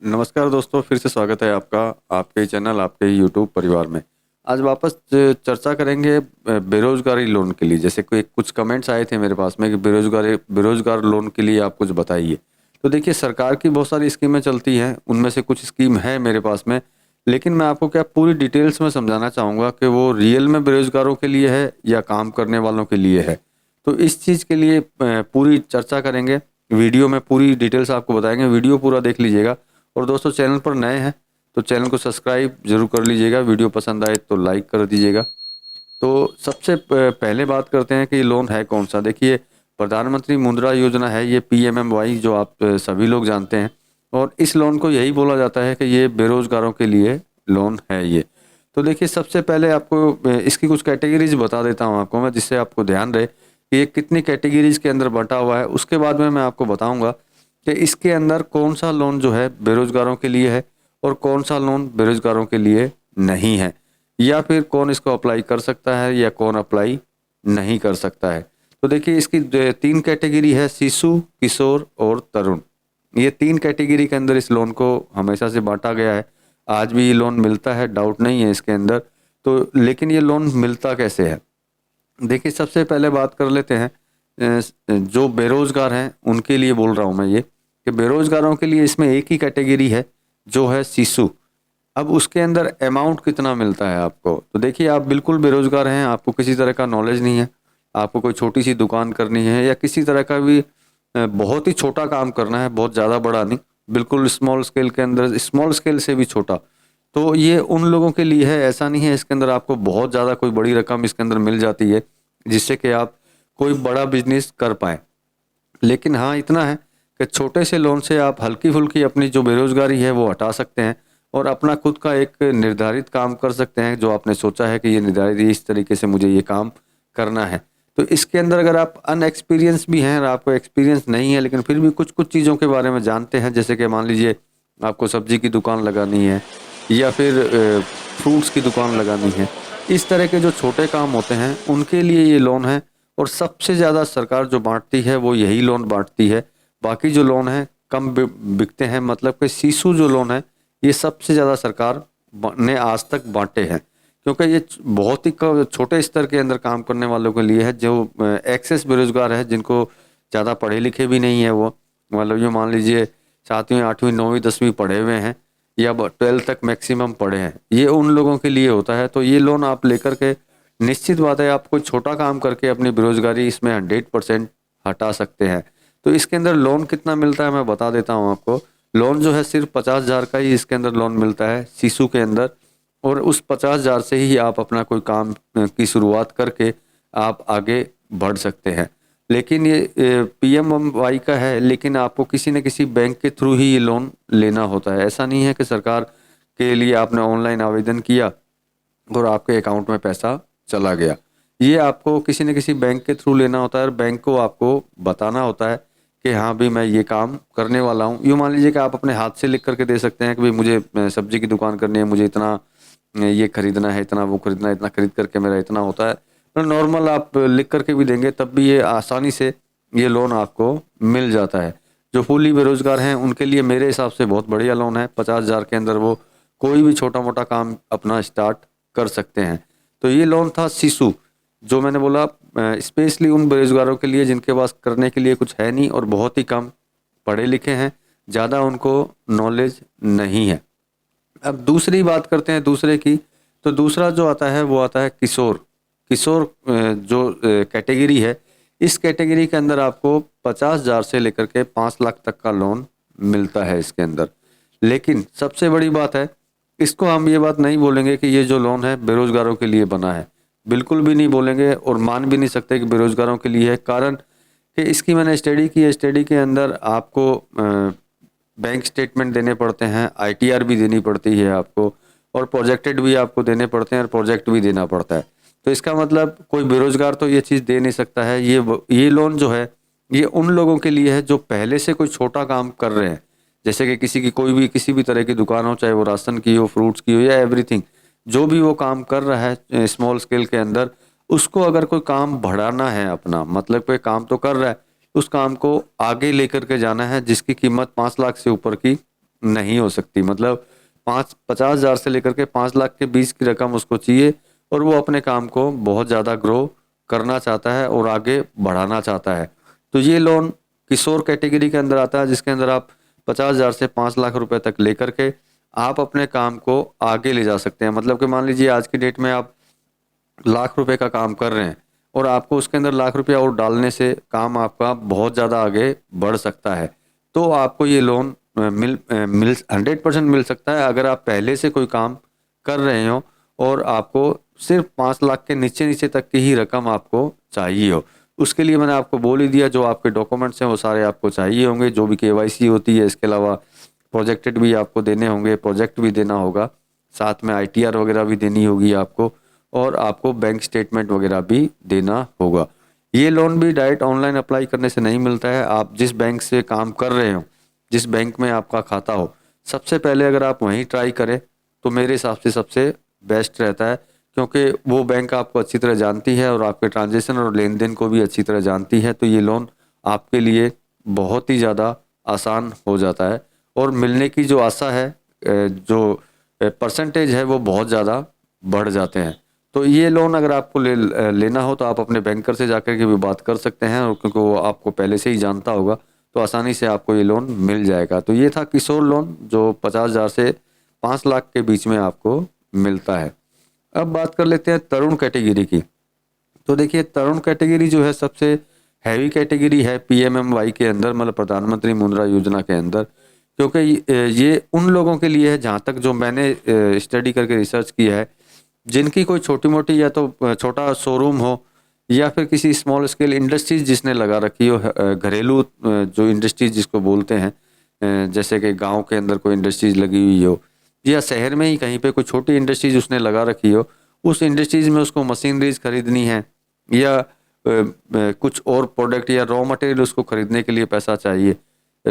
नमस्कार दोस्तों, फिर से स्वागत है आपका आपके चैनल आपके यूट्यूब परिवार में। आज वापस चर्चा करेंगे बेरोजगारी लोन के लिए। जैसे कोई कुछ कमेंट्स आए थे मेरे पास में कि बेरोजगार लोन के लिए आप कुछ बताइए। तो देखिए, सरकार की बहुत सारी स्कीमें चलती हैं, उनमें से कुछ स्कीम है मेरे पास में, लेकिन मैं आपको क्या पूरी डिटेल्स में समझाना चाहूँगा कि वो रियल में बेरोजगारों के लिए है या काम करने वालों के लिए है। तो इस चीज़ के लिए पूरी चर्चा करेंगे, वीडियो में पूरी डिटेल्स आपको बताएंगे। वीडियो पूरा देख लीजिएगा। और दोस्तों, चैनल पर नए हैं तो चैनल को सब्सक्राइब जरूर कर लीजिएगा। वीडियो पसंद आए तो लाइक कर दीजिएगा। तो सबसे पहले बात करते हैं कि ये लोन है कौन सा। देखिए, प्रधानमंत्री मुद्रा योजना है, ये PMMY, जो आप सभी लोग जानते हैं। और इस लोन को यही बोला जाता है कि ये बेरोजगारों के लिए लोन है ये। तो देखिए, सबसे पहले आपको इसकी कुछ कैटेगरीज बता देता हूँ आपको मैं, जिससे आपको ध्यान रहे कि ये कितनी कैटेगरीज के अंदर बंटा हुआ है। उसके बाद में मैं आपको बताऊंगा कि इसके अंदर कौन सा लोन जो है बेरोजगारों के लिए है और कौन सा लोन बेरोजगारों के लिए नहीं है, या फिर कौन इसको अप्लाई कर सकता है या कौन अप्लाई नहीं कर सकता है। तो देखिए, इसकी तीन कैटेगरी है: शिशु, किशोर और तरुण। ये तीन कैटेगरी के अंदर इस लोन को हमेशा से बांटा गया है। आज भी ये लोन मिलता है, डाउट नहीं है इसके अंदर। तो लेकिन ये लोन मिलता कैसे है? देखिए, सबसे पहले बात कर लेते हैं जो बेरोजगार हैं उनके लिए बोल रहा हूँ मैं ये, कि बेरोजगारों के लिए इसमें एक ही कैटेगरी है जो है शिशु। अब उसके अंदर अमाउंट कितना मिलता है आपको? तो देखिए, आप बिल्कुल बेरोजगार हैं, आपको किसी तरह का नॉलेज नहीं है, आपको कोई छोटी सी दुकान करनी है या किसी तरह का भी बहुत ही छोटा काम करना है, बहुत ज़्यादा बड़ा नहीं, बिल्कुल स्मॉल स्केल के अंदर, स्मॉल स्केल से भी छोटा। तो ये उन लोगों के लिए है। ऐसा नहीं है इसके अंदर आपको बहुत ज़्यादा कोई बड़ी रकम इसके अंदर मिल जाती है जिससे कि आप कोई बड़ा बिजनेस कर पाए। लेकिन हाँ, इतना है कि छोटे से लोन से आप हल्की फुल्की अपनी जो बेरोजगारी है वो हटा सकते हैं और अपना खुद का एक निर्धारित काम कर सकते हैं, जो आपने सोचा है कि ये निर्धारित इस तरीके से मुझे ये काम करना है। तो इसके अंदर अगर आप अनएक्सपीरियंस भी हैं और आपको एक्सपीरियंस नहीं है, लेकिन फिर भी कुछ कुछ चीज़ों के बारे में जानते हैं, जैसे कि मान लीजिए आपको सब्जी की दुकान लगानी है या फिर फ्रूट्स की दुकान लगानी है, इस तरह के जो छोटे काम होते हैं उनके लिए ये लोन है। और सबसे ज़्यादा सरकार जो बांटती है वो यही लोन बांटती है। बाकी जो लोन है कम बिकते हैं, मतलब कि शिशु जो लोन है ये सबसे ज़्यादा सरकार ने आज तक बांटे हैं, क्योंकि ये बहुत ही छोटे स्तर के अंदर काम करने वालों के लिए है, जो एक्सेस बेरोजगार है, जिनको ज़्यादा पढ़े लिखे भी नहीं है वो, मतलब ये मान लीजिए 7वीं 8वीं 9वीं 10वीं पढ़े हुए हैं या 12 तक मैक्सिमम पढ़े हैं, ये उन लोगों के लिए होता है। तो ये लोन आप लेकर के, निश्चित बात है, आप कोई छोटा काम करके अपनी बेरोजगारी इसमें 100% हटा सकते हैं। तो इसके अंदर लोन कितना मिलता है मैं बता देता हूँ आपको। लोन जो है सिर्फ 50,000 का ही इसके अंदर लोन मिलता है शिशु के अंदर। और उस 50,000 से ही आप अपना कोई काम की शुरुआत करके आप आगे बढ़ सकते हैं। लेकिन ये PMMY का है, लेकिन आपको किसी न किसी बैंक के थ्रू ही ये लोन लेना होता है। ऐसा नहीं है कि सरकार के लिए आपने ऑनलाइन आवेदन किया और आपके अकाउंट में पैसा चला गया। ये आपको किसी न किसी बैंक के थ्रू लेना होता है और बैंक को आपको बताना होता है कि हाँ भाई, मैं ये काम करने वाला हूँ। यूँ मान लीजिए कि आप अपने हाथ से लिख करके दे सकते हैं कि भाई मुझे सब्जी की दुकान करनी है, मुझे इतना ये खरीदना है, इतना वो खरीदना है, इतना खरीद करके मेरा इतना होता है। तो नॉर्मल आप लिख करके भी देंगे तब भी ये आसानी से ये लोन आपको मिल जाता है। जो फुली बेरोजगार हैं उनके लिए मेरे हिसाब से बहुत बढ़िया लोन है। 50,000 के अंदर वो कोई भी छोटा मोटा काम अपना स्टार्ट कर सकते हैं। तो ये लोन था शिशु, जो मैंने बोला स्पेशली उन बेरोजगारों के लिए जिनके पास करने के लिए कुछ है नहीं और बहुत ही कम पढ़े लिखे हैं, ज़्यादा उनको नॉलेज नहीं है। अब दूसरी बात करते हैं दूसरे की। तो दूसरा जो आता है वो आता है किशोर। किशोर जो कैटेगरी है, इस कैटेगरी के अंदर आपको 50,000 से लेकर के 5 लाख तक का लोन मिलता है इसके अंदर। लेकिन सबसे बड़ी बात है, इसको हम ये बात नहीं बोलेंगे कि ये जो लोन है बेरोजगारों के लिए बना है, बिल्कुल भी नहीं बोलेंगे और मान भी नहीं सकते कि बेरोजगारों के लिए है। कारण कि इसकी मैंने स्टडी की है। स्टडी के अंदर आपको बैंक स्टेटमेंट देने पड़ते हैं, ITR भी देनी पड़ती है आपको, और प्रोजेक्टेड भी आपको देने पड़ते हैं और प्रोजेक्ट भी देना पड़ता है। तो इसका मतलब कोई बेरोजगार तो ये चीज़ दे नहीं सकता है। ये लोन जो है ये उन लोगों के लिए है जो पहले से कोई छोटा काम कर रहे हैं, जैसे कि किसी की कोई भी किसी भी तरह की दुकान हो, चाहे वो राशन की हो, फ्रूट्स की हो, या एवरीथिंग, जो भी वो काम कर रहा है स्मॉल स्केल के अंदर, उसको अगर कोई काम बढ़ाना है अपना, मतलब कोई काम तो कर रहा है, उस काम को आगे लेकर के जाना है जिसकी कीमत 5 लाख से ऊपर की नहीं हो सकती। मतलब 50,000 से लेकर के 5 लाख के बीच की रकम उसको चाहिए और वो अपने काम को बहुत ज़्यादा ग्रो करना चाहता है और आगे बढ़ाना चाहता है। तो ये लोन किशोर कैटेगरी के अंदर आता है, जिसके अंदर आप 50,000 से 5 लाख रुपए तक लेकर के आप अपने काम को आगे ले जा सकते हैं। मतलब कि मान लीजिए आज की डेट में आप लाख रुपए का काम कर रहे हैं और आपको उसके अंदर लाख रुपया और डालने से काम आपका बहुत ज़्यादा आगे बढ़ सकता है। तो आपको ये लोन मिल 100% मिल सकता है अगर आप पहले से कोई काम कर रहे हो और आपको सिर्फ 5 लाख के नीचे नीचे तक की ही रकम आपको चाहिए हो। उसके लिए मैंने आपको बोल ही दिया, जो आपके डॉक्यूमेंट्स हैं वो सारे आपको चाहिए होंगे, जो भी केवाईसी होती है। इसके अलावा प्रोजेक्टेड भी आपको देने होंगे, प्रोजेक्ट भी देना होगा, साथ में आईटीआर वगैरह भी देनी होगी आपको, और आपको बैंक स्टेटमेंट वगैरह भी देना होगा। ये लोन भी डायरेक्ट ऑनलाइन अप्लाई करने से नहीं मिलता है। आप जिस बैंक से काम कर रहे हो, जिस बैंक में आपका खाता हो, सबसे पहले अगर आप वहीं ट्राई करें तो मेरे हिसाब से सबसे बेस्ट रहता है, क्योंकि वो बैंक आपको अच्छी तरह जानती है और आपके ट्रांजैक्शन और लेन देन को भी अच्छी तरह जानती है। तो ये लोन आपके लिए बहुत ही ज़्यादा आसान हो जाता है और मिलने की जो आशा है, जो परसेंटेज है, वो बहुत ज़्यादा बढ़ जाते हैं। तो ये लोन अगर आपको लेना हो तो आप अपने बैंकर से जाकर के भी बात कर सकते हैं, और क्योंकि वो आपको पहले से ही जानता होगा तो आसानी से आपको ये लोन मिल जाएगा। तो ये था किशोर लोन, जो 50,000 से 5 लाख के बीच में आपको मिलता है। अब बात कर लेते हैं तरुण कैटेगरी की। तो देखिए, तरुण कैटेगरी जो है सबसे हैवी कैटेगरी है पीएमएमवाई के अंदर, मतलब प्रधानमंत्री मुद्रा योजना के अंदर, क्योंकि ये उन लोगों के लिए है, जहाँ तक जो मैंने स्टडी करके रिसर्च किया है, जिनकी कोई छोटी मोटी या तो छोटा शोरूम हो या फिर किसी स्मॉल स्केल इंडस्ट्रीज जिसने लगा रखी हो, घरेलू जो इंडस्ट्रीज जिसको बोलते हैं, जैसे कि गांव के अंदर कोई इंडस्ट्रीज लगी हुई हो या शहर में ही कहीं पे कोई छोटी इंडस्ट्रीज उसने लगा रखी हो, उस इंडस्ट्रीज में उसको मशीनरीज खरीदनी है या कुछ और प्रोडक्ट या रॉ मटेरियल उसको खरीदने के लिए पैसा चाहिए।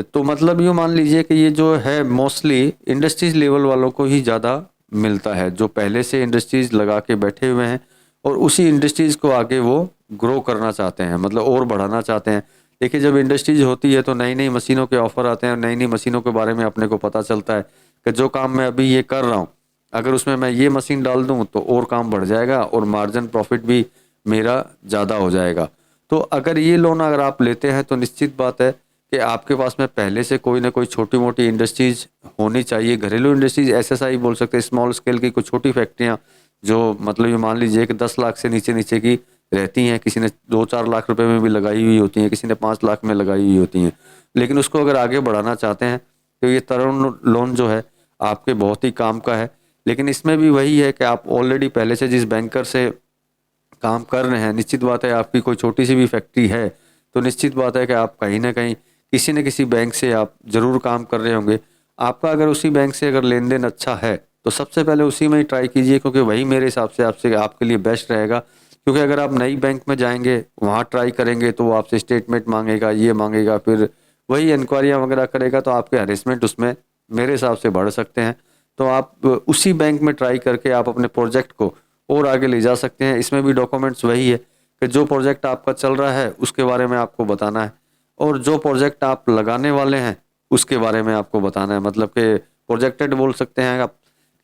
तो मतलब यूँ मान लीजिए कि ये जो है मोस्टली इंडस्ट्रीज लेवल वालों को ही ज़्यादा मिलता है, जो पहले से इंडस्ट्रीज लगा के बैठे हुए हैं और उसी इंडस्ट्रीज को आगे वो ग्रो करना चाहते हैं, मतलब और बढ़ाना चाहते हैं। देखिए, जब इंडस्ट्रीज होती है तो नई नई मशीनों के ऑफर आते हैं, नई नई मशीनों के बारे में अपने को पता चलता है कि जो काम मैं अभी ये कर रहा हूँ, अगर उसमें मैं ये मशीन डाल दूँ तो और काम बढ़ जाएगा और मार्जिन प्रॉफिट भी मेरा ज़्यादा हो जाएगा। तो अगर ये लोन अगर आप लेते हैं तो निश्चित बात है कि आपके पास में पहले से कोई ना कोई छोटी मोटी इंडस्ट्रीज होनी चाहिए, घरेलू इंडस्ट्रीज, एसएसआई बोल सकते हैं, स्मॉल स्केल की कुछ छोटी फैक्ट्रियाँ, जो मतलब ये मान लीजिए कि 10 लाख से नीचे नीचे की रहती हैं, किसी ने 2-4 लाख रुपए में भी लगाई हुई होती हैं, किसी ने 5 लाख में लगाई हुई होती हैं, लेकिन उसको अगर आगे बढ़ाना चाहते हैं तो ये तरुण लोन जो है आपके बहुत ही काम का है। लेकिन इसमें भी वही है कि आप ऑलरेडी पहले से जिस बैंकर से काम कर रहे हैं, निश्चित बात है आपकी कोई छोटी सी भी फैक्ट्री है तो निश्चित बात है कि आप कहीं ना कहीं किसी न किसी बैंक से आप जरूर काम कर रहे होंगे। आपका अगर उसी बैंक से अगर लेन देन अच्छा है तो सबसे पहले उसी में ही ट्राई कीजिए, क्योंकि वही मेरे हिसाब से आपसे आपके लिए बेस्ट रहेगा। क्योंकि अगर आप नई बैंक में जाएंगे, वहाँ ट्राई करेंगे तो वो आपसे स्टेटमेंट मांगेगा, ये मांगेगा, फिर वही इंक्वायरियाँ वगैरह करेगा, तो आपके हरेसमेंट उसमें मेरे हिसाब से बढ़ सकते हैं। तो आप उसी बैंक में ट्राई करके आप अपने प्रोजेक्ट को और आगे ले जा सकते हैं। इसमें भी डॉक्यूमेंट्स वही है कि जो प्रोजेक्ट आपका चल रहा है उसके बारे में आपको बताना है, और जो प्रोजेक्ट आप लगाने वाले हैं उसके बारे में आपको बताना है। मतलब कि प्रोजेक्टेड बोल सकते हैं आप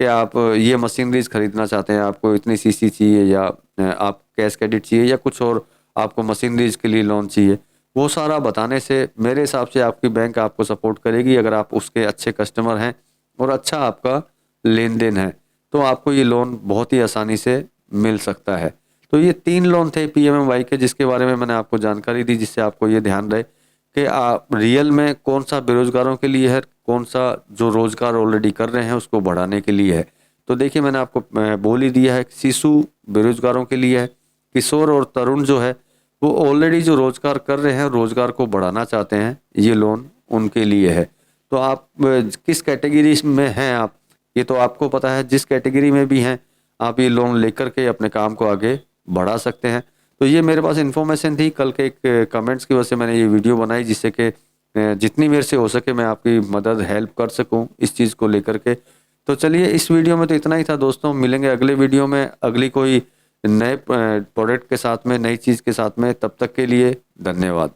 कि आप ये मशीनरीज खरीदना चाहते हैं, आपको इतनी सीसी चाहिए, या आप कैश क्रेडिट चाहिए, या कुछ और आपको मशीनरीज के लिए लोन चाहिए। वो सारा बताने से मेरे हिसाब से आपकी बैंक आपको सपोर्ट करेगी, अगर आप उसके अच्छे कस्टमर हैं और अच्छा आपका लेन देन है तो आपको ये लोन बहुत ही आसानी से मिल सकता है। तो ये 3 लोन थे पीएमएमवाई के, जिसके बारे में मैंने आपको जानकारी दी, जिससे आपको ये ध्यान रहे कि आप रियल में कौन सा बेरोजगारों के लिए है, कौन सा जो रोजगार ऑलरेडी कर रहे हैं उसको बढ़ाने के लिए है। तो देखिए, मैंने आपको बोल ही दिया है, शिशु बेरोजगारों के लिए है, किशोर और तरुण जो है वो ऑलरेडी जो रोजगार कर रहे हैं, रोजगार को बढ़ाना चाहते हैं, ये लोन उनके लिए है। तो आप किस कैटेगरी में हैं आप, ये तो आपको पता है। जिस कैटेगरी में भी हैं आप ये लोन लेकर के अपने काम को आगे बढ़ा सकते हैं। तो ये मेरे पास इन्फॉर्मेशन थी, कल के एक कमेंट्स की वजह से मैंने ये वीडियो बनाई, जिससे कि जितनी मेरे से हो सके मैं आपकी मदद हेल्प कर सकूं इस चीज़ को लेकर के। तो चलिए, इस वीडियो में तो इतना ही था दोस्तों। मिलेंगे अगले वीडियो में अगली कोई नए प्रोडक्ट के साथ में, नई चीज़ के साथ में। तब तक के लिए धन्यवाद।